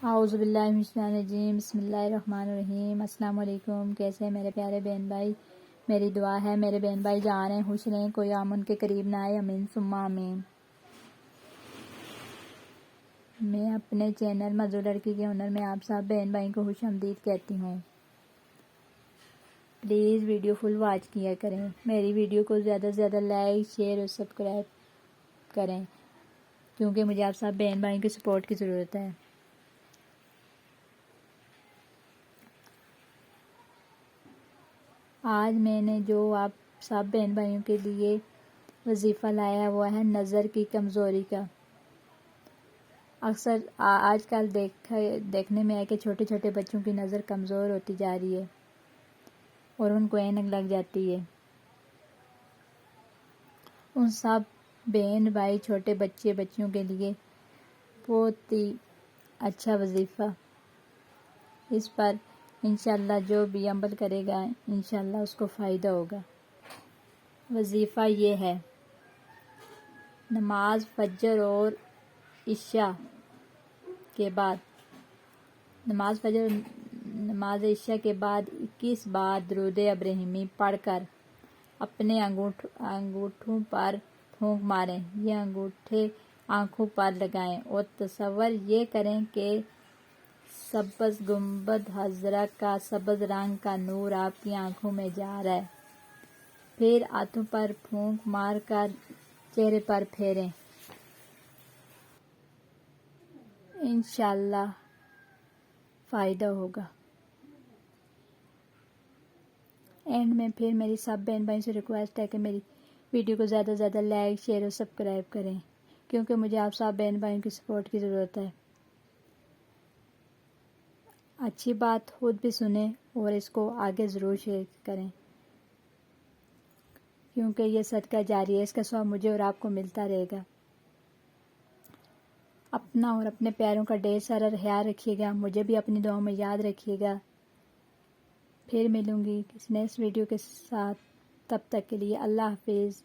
اعوذ باللہ من الشیطان الرجیم، بسم اللہ الرحمن الرحیم۔ السلام علیکم، کیسے ہیں میرے پیارے بہن بھائی؟ میری دعا ہے میرے بہن بھائی جان رہے خوش رہیں، کوئی غم ان کے قریب نہ آئے، امین ثم آمین۔ میں اپنے چینل مزو لڑکی کے ہنر میں آپ سب بہن بھائی کو خوش آمدید کہتی ہوں۔ پلیز ویڈیو فل واچ کیا کریں، میری ویڈیو کو زیادہ سے زیادہ لائک شیئر اور سبسکرائب کریں، کیونکہ مجھے آپ سب بہن بھائی کی سپورٹ کی ضرورت ہے۔ آج میں نے جو آپ سب بہن بھائیوں کے لیے وظیفہ لایا ہے وہ ہے نظر کی کمزوری کا۔ اکثر آج کل دیکھنے میں ہے کہ چھوٹے چھوٹے بچوں کی نظر کمزور ہوتی جا رہی ہے اور ان کو اینک لگ جاتی ہے۔ ان سب بہن بھائی چھوٹے بچیوں کے لیے بہت ہی اچھا وظیفہ، اس پر انشاءاللہ جو بھی عمل کرے گا انشاءاللہ اس کو فائدہ ہوگا۔ وظیفہ یہ ہے، نماز فجر اور عشاء کے بعد نماز عشاء کے بعد 21 بار درود ابراہیمی پڑھ کر اپنے انگوٹھوں پر پھونک ماریں۔ یہ انگوٹھے آنکھوں پر لگائیں اور تصور یہ کریں کہ سبز گنبد خضرا کا سبز رنگ کا نور آپ کی آنکھوں میں جا رہا ہے، پھر ہاتھوں پر پھونک مار کر چہرے پر پھیریں۔ انشاءاللہ فائدہ ہوگا۔ اینڈ میں پھر میری سب بہن بھائیوں سے ریکویسٹ ہے کہ میری ویڈیو کو زیادہ سے زیادہ لائک شیئر اور سبسکرائب کریں، کیونکہ مجھے آپ سب بہن بھائیوں کی سپورٹ کی ضرورت ہے۔ اچھی بات خود بھی سنیں اور اس کو آگے ضرور شیئر کریں، کیونکہ یہ صدقہ جاری ہے، اس کا ثواب مجھے اور آپ کو ملتا رہے گا۔ اپنا اور اپنے پیاروں کا ڈھیر سارا خیال رکھیے گا، مجھے بھی اپنی دعاؤں میں یاد رکھیے گا۔ پھر ملوں گی کسی نیکسٹ ویڈیو کے ساتھ، تب تک کے لیے اللہ حافظ۔